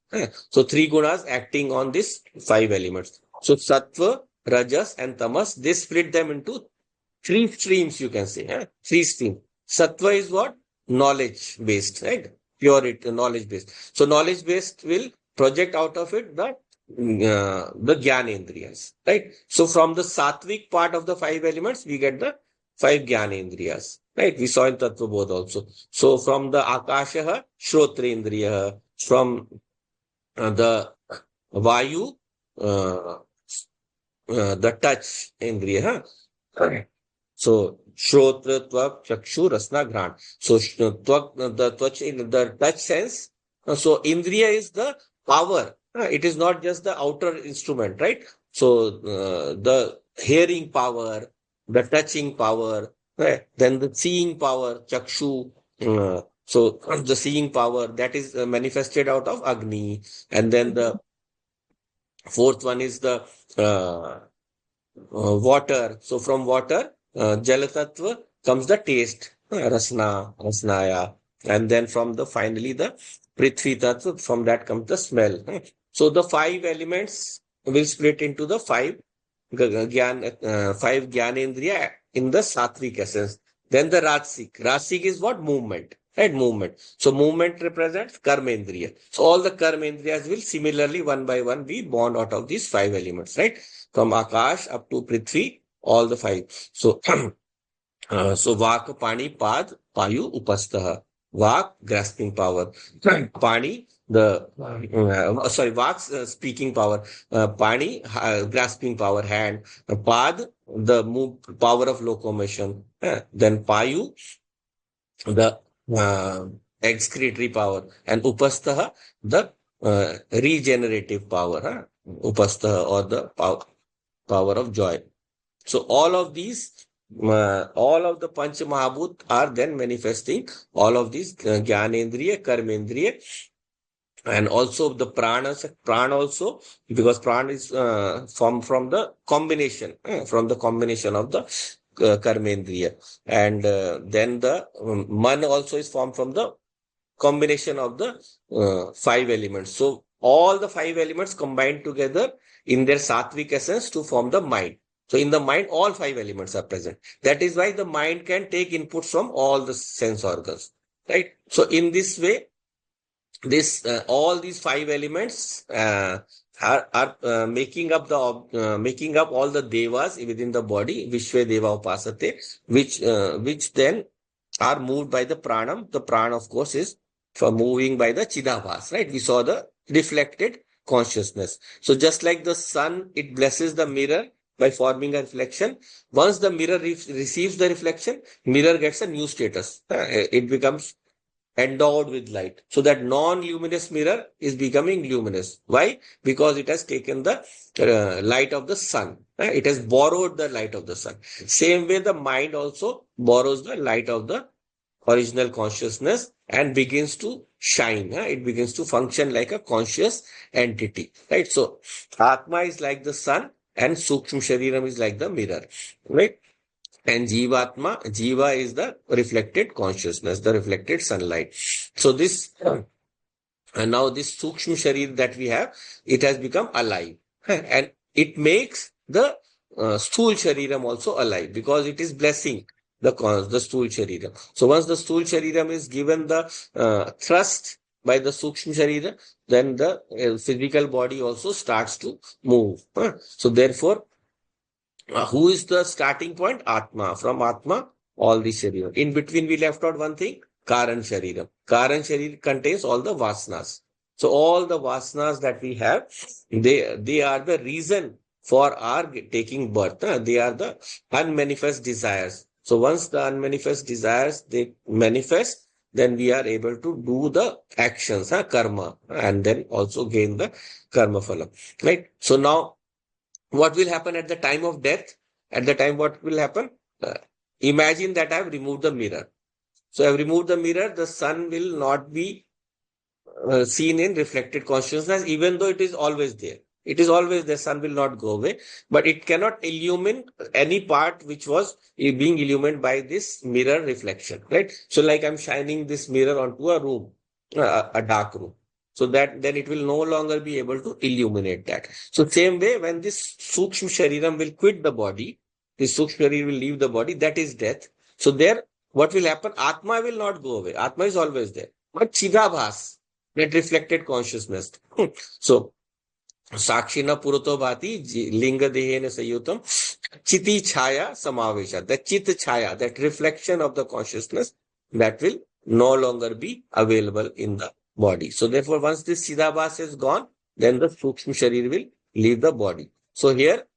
So three gunas acting on these five elements. So sattva, rajas, and tamas, they split them into three streams, you can say. Three streams. Sattva is what? Knowledge based, right? Purity, knowledge based. So knowledge based will project out of it the jnanendriyas, right? So from the sattvic part of the five elements, we get the five jnanendriyas, right? We saw in Tattva Bodh also. So from the akasha, shrotrendriya, from the vayu, the touch indriya, huh? So shrotra, tvak, chakshu, rasna, ghan. So the touch sense. So indriya is the power. It is not just the outer instrument, right? So the hearing power, the touching power, right? Then the seeing power, chakshu. So the seeing power that is manifested out of Agni, and then the fourth one is the water. So from water, Jala Tattva comes the taste, Rasnaya. And then from the finally the Prithvi Tattva, from that comes the smell. So the five elements will split into the five five Gyanendriya in the Sattvic essence. Then the Rajasic. Rajasic is what? Movement. Right? Movement. So movement represents Karmendriya. So all the Karmendriyas will similarly one by one be born out of these five elements, right? From Akash up to Prithvi, all the five. So so Vak, Pani, Pad, Payu, Upastha. Vak, grasping power. Pani, the Vak, speaking power. Pani, grasping power, hand. Pad, the power of locomotion. Then Payu, the excretory power, and Upastha, the regenerative power. Upastha, or the power of joy. So all of these, all of the Panch Mahabhut are then manifesting all of these Jnanendriya, Karmendriya, and also the prana also, because prana is from the combination, from the combination of the Karmendriya. And then the man also is formed from the combination of the five elements. So all the five elements combined together in their sattvic essence to form the mind. So in the mind, all five elements are present. That is why the mind can take inputs from all the sense organs, right? So in this way, this all these five elements are making up making up all the devas within the body, Vishwe Deva Upasate, which then are moved by the pranam. The prana, of course, is for moving by the Chidabhas, right? We saw the reflected consciousness. So just like the sun, it blesses the mirror by forming a reflection. Once the mirror receives the reflection, mirror gets a new status. It becomes endowed with light. So that non-luminous mirror is becoming luminous. Why? Because it has taken the light of the sun. It has borrowed the light of the sun. Same way the mind also borrows the light of the original consciousness and begins to shine. It begins to function like a conscious entity, right? So Atma is like the sun and Sukshma Shariram is like the mirror, right? And Jiva is the reflected consciousness, the reflected sunlight. So this, and now this Sukshma Sharir that we have, it has become alive. And it makes the Sthul Shariram also alive because it is blessing the Sthul Shariram. So once the Sthul Shariram is given the thrust by the Sukshma Sharira, then the physical body also starts to move. So therefore, who is the starting point? Atma. From Atma, all the Sharira. In between, we left out one thing, Karan Sharira. Karan Sharira contains all the Vasanas. So all the Vasanas that we have, they are the reason for our taking birth. They are the unmanifest desires. So once the unmanifest desires, they manifest, then we are able to do the actions, karma, and then also gain the karma phala. Right? So now, what will happen at the time of death? At the time, what will happen? Uh, Imagine that I've removed the mirror. So I've removed the mirror, the sun will not be seen in reflected consciousness, even though it is always there. It is always the sun will not go away, but it cannot illumine any part which was being illumined by this mirror reflection, right? So, like I'm shining this mirror onto a room, a dark room. So that then it will no longer be able to illuminate that. So, same way, when this Sukshma Shariram will quit the body, this Sukshma Sharir will leave the body, that is death. So, there, what will happen? Atma will not go away. Atma is always there. But Chidabhas, that reflected consciousness. So, Sakshina Puruto Bhati, Linga Dehena Sayutam, Chiti Chaya Samavesha. The Chit Chaya, that reflection of the consciousness, that will no longer be available in the body. So, therefore, once this Chidabhas is gone, then the Sukshma Sharir will leave the body. So, here,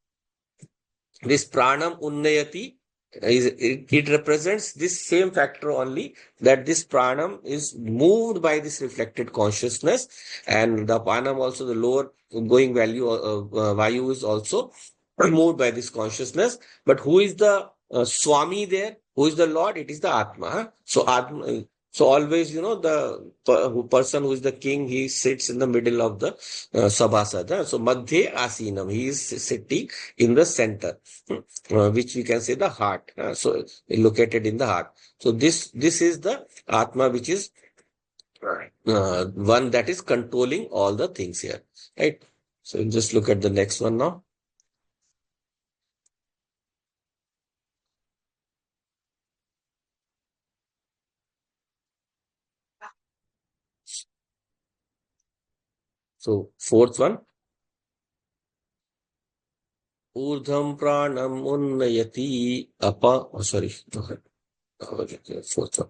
this Pranam Unnayati, it represents this same factor only, that this pranam is moved by this reflected consciousness, and the panam also, the lower going value vayu is also moved by this consciousness. But who is the Swami there? Who is the Lord? It is the Atma. So Atma. So always, the person who is the king, he sits in the middle of the sabhasad. So Madhye Asinam, he is sitting in the center, which we can say the heart. So located in the heart. So this is the Atma, which is one that is controlling all the things here, right? So just look at the next one now. So fourth one, urdham pranam unnayati sorry, fourth one.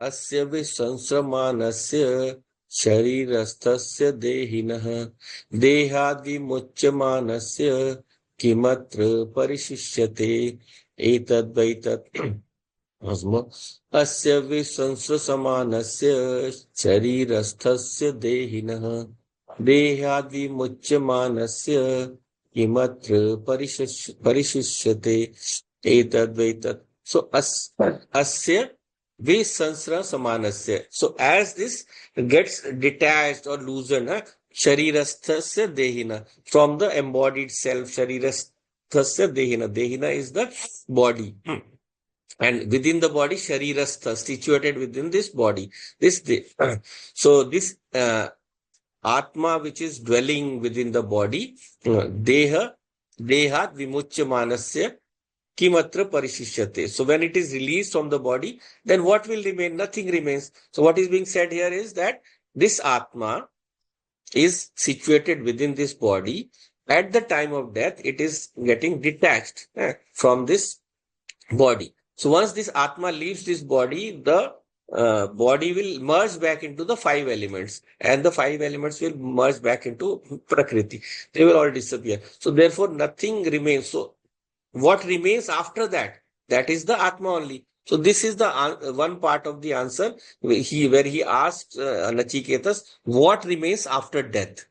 अस्य विसंस्रमानस्य शरीरस्थस्य देहिनः देहाद्विमुच्यमानस्य किमत्र परिशिष्यते एतद्वैतत् अस्य विसंस्रसमानस्य शरीरस्थस्य देहिनः देहाद्विमुच्यमानस्य किमत्र परिशिष्यते एतद्वैतत्. So asya Visansra Samanasya. So as this gets detached or loosened, Sharirasthasya Dehina, from the embodied self, Sharirasthasya Dehina. Dehina is the body. And within the body, Sharirastha, situated within this body. So this Atma, which is dwelling within the body, Dehat Vimuchya Manasya Kimatra Parishishyate. So when it is released from the body, then what will remain? Nothing remains. So what is being said here is that this Atma is situated within this body. At the time of death, it is getting detached from this body. So once this Atma leaves this body, the body will merge back into the five elements, and the five elements will merge back into Prakriti. They will all disappear. So therefore, nothing remains. So what remains after that? That is the Atma only. So this is the one part of the answer where he asked Nachiketas, what remains after death?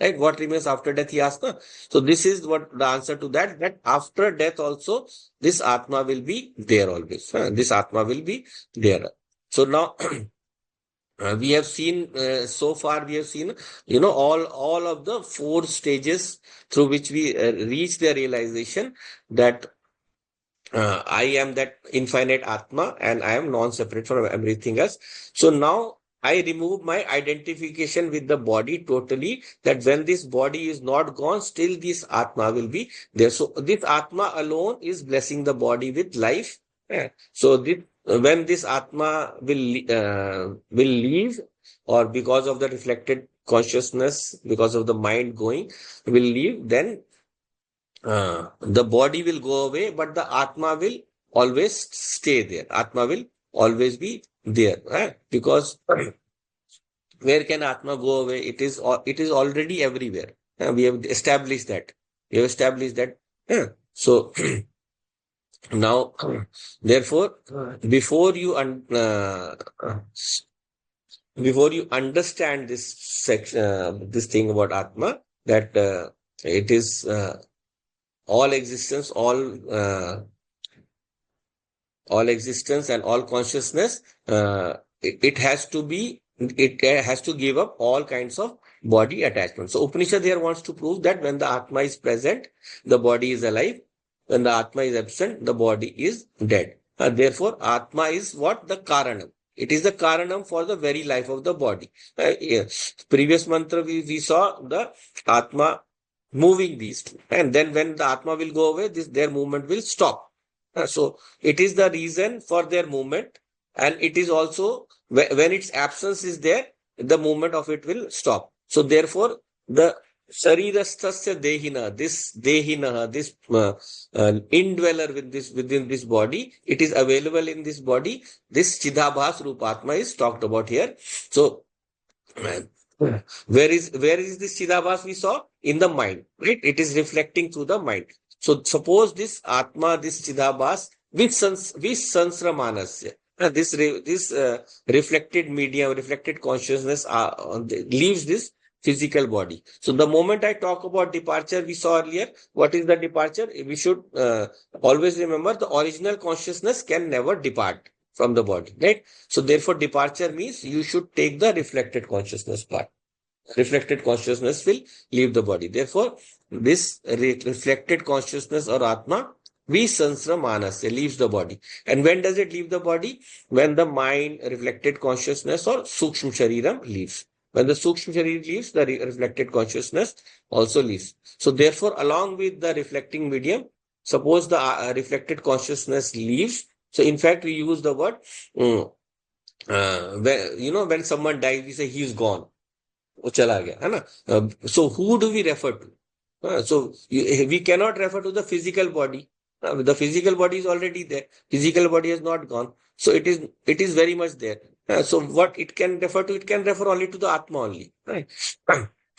Right? What remains after death, he asked. No? So this is what the answer to that, that after death also, this Atma will be there always. This Atma will be there. So now we have seen, so far we have seen, all of the four stages through which we reach the realization that I am that infinite Atma and I am non-separate from everything else. So now I remove my identification with the body totally, that when this body is not gone, still this Atma will be there. So this Atma alone is blessing the body with life. So when this Atma will leave, or because of the reflected consciousness, because of the mind going, will leave, then the body will go away, but the Atma will always stay there. Atma will always be there. Because where can Atma go away? It is already everywhere. We have established that. So now, therefore, before you understand this section, this thing about Atma, that it is all existence, all existence and all consciousness, it has to give up all kinds of body attachment. So Upanishad here wants to prove that when the Atma is present, the body is alive. When the Atma is absent, the body is dead. Therefore, Atma is what? The Karanam. It is the Karanam for the very life of the body. Previous mantra we saw the Atma moving these two. And then when the Atma will go away, their movement will stop. So it is the reason for their movement, and it is also when its absence is there, the movement of it will stop. So therefore, the Sharirasthasya Dehina, this Dehina, this indweller within this body, it is available in this body. This Chidabhas Rupatma is talked about here. So where is this Chidabhas we saw? In the mind, right? It is reflecting through the mind. So suppose this Atma, this Chidabhas, with Sansramanasya, this reflected medium, reflected consciousness leaves this physical body. So the moment I talk about departure, we saw earlier, what is the departure? We should always remember the original consciousness can never depart from the body, right? So therefore departure means you should take the reflected consciousness part. Reflected consciousness will leave the body. Therefore, this reflected consciousness or Atma, Visansra Manasya, leaves the body. And when does it leave the body? When the mind, reflected consciousness or Sukshma Shariram leaves. When the Sukshma Sharir leaves, the reflected consciousness also leaves. So therefore, along with the reflecting medium, suppose the reflected consciousness leaves. So in fact, we use the word, when someone dies, we say he is gone. वो चला गया है ना. So who do we refer to? So we cannot refer to the physical body. The physical body is already there. Physical body has not gone. So it is very much there. So what it can refer to? It can refer only to the Atma only, right?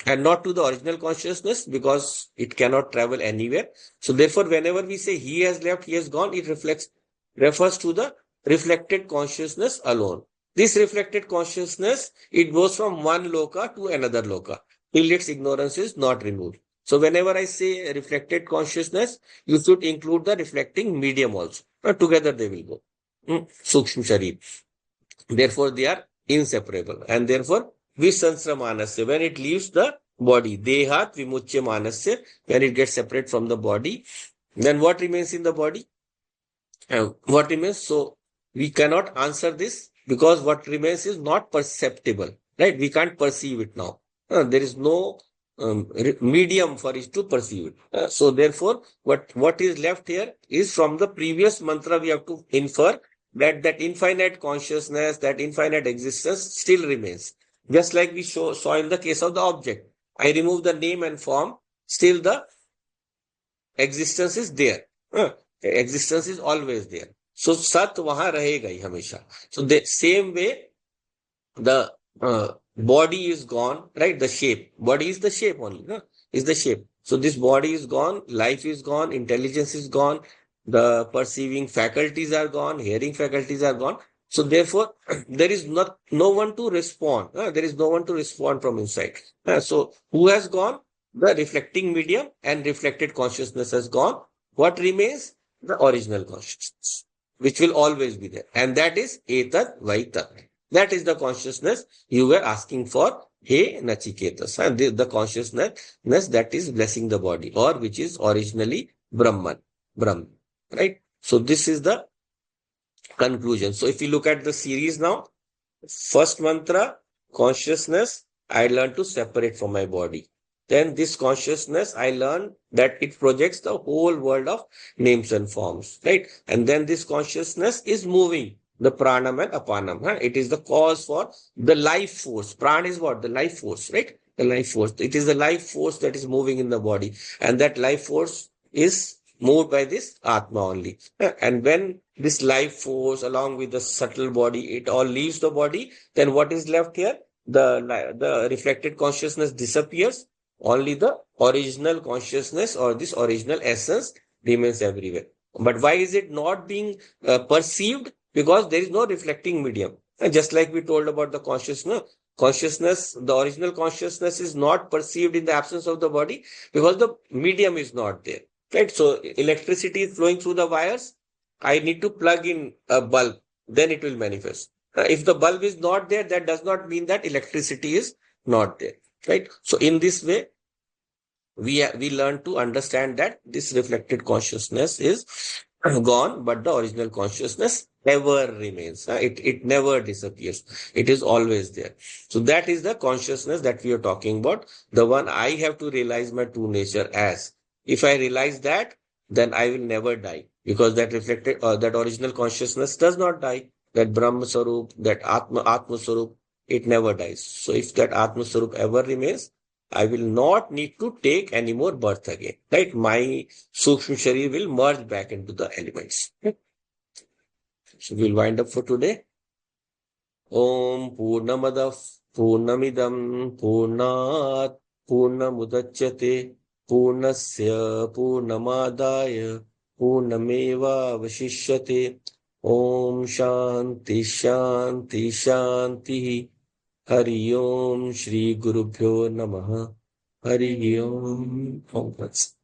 And not to the original consciousness, because it cannot travel anywhere. So therefore, whenever we say he has left, he has gone, it refers to the reflected consciousness alone. This reflected consciousness, it goes from one loka to another loka till its ignorance is not removed. So whenever I say reflected consciousness, you should include the reflecting medium also. Together they will go. Sukshma Sharir. Therefore, they are inseparable. And therefore, Visansra Manasya, when it leaves the body, Dehat Vimuchya Manasya, when it gets separate from the body, then what remains in the body? What remains? So we cannot answer this, because what remains is not perceptible, right? We can't perceive it now. There is no medium for it to perceive it. So therefore, what is left here is from the previous mantra we have to infer that infinite consciousness, that infinite existence still remains. Just like we saw in the case of the object. I remove the name and form, still the existence is there. Existence is always there. So Sat wahan rahega hi hamesha. So the same way, the body is gone, right? The shape. Body is the shape only, is the shape. So this body is gone, life is gone, intelligence is gone, the perceiving faculties are gone, hearing faculties are gone. So therefore, there is no one to respond. There is no one to respond from inside. So who has gone? The reflecting medium and reflected consciousness has gone. What remains? The original consciousness, which will always be there. And that is etat vaitat. That is the consciousness you were asking for. Hey Nachiketas. The consciousness that is blessing the body, or which is originally Brahman. Brahm. Right? So this is the conclusion. So if you look at the series now, first mantra, consciousness, I learned to separate from my body. Then this consciousness, I learned that it projects the whole world of names and forms, right? And then this consciousness is moving the pranam and apanam. It is the cause for the life force. Prana is what? The life force, right? The life force. It is the life force that is moving in the body. And that life force is moved by this Atma only. And when this life force along with the subtle body, it all leaves the body, then what is left here? The reflected consciousness disappears. Only the original consciousness or this original essence remains everywhere. But why is it not being perceived? Because there is no reflecting medium. And just like we told about the consciousness, the original consciousness is not perceived in the absence of the body because the medium is not there. Right? So electricity is flowing through the wires. I need to plug in a bulb, then it will manifest. If the bulb is not there, that does not mean that electricity is not there. Right? So in this way, we learn to understand that this reflected consciousness is gone, but the original consciousness ever remains. It never disappears. It is always there. So that is the consciousness that we are talking about. The one I have to realize my true nature as. If I realize that, then I will never die, because that reflected, that original consciousness does not die. That Brahma Sarup, that Atma Sarup, it never dies. So if that Atma Sarup ever remains, I will not need to take any more birth again. Right? My Sukshma Sharir will merge back into the elements. Okay? So we'll wind up for today. Om Purnamadav Purnamidam Purnat Purnamudachyate Purnasya Purnamadaya Purnameva Vashishyate. Om Shanti Shanti Shanti. Hari Om Shri Gurubhyo Namaha. Hari Om. Om Tat Sat.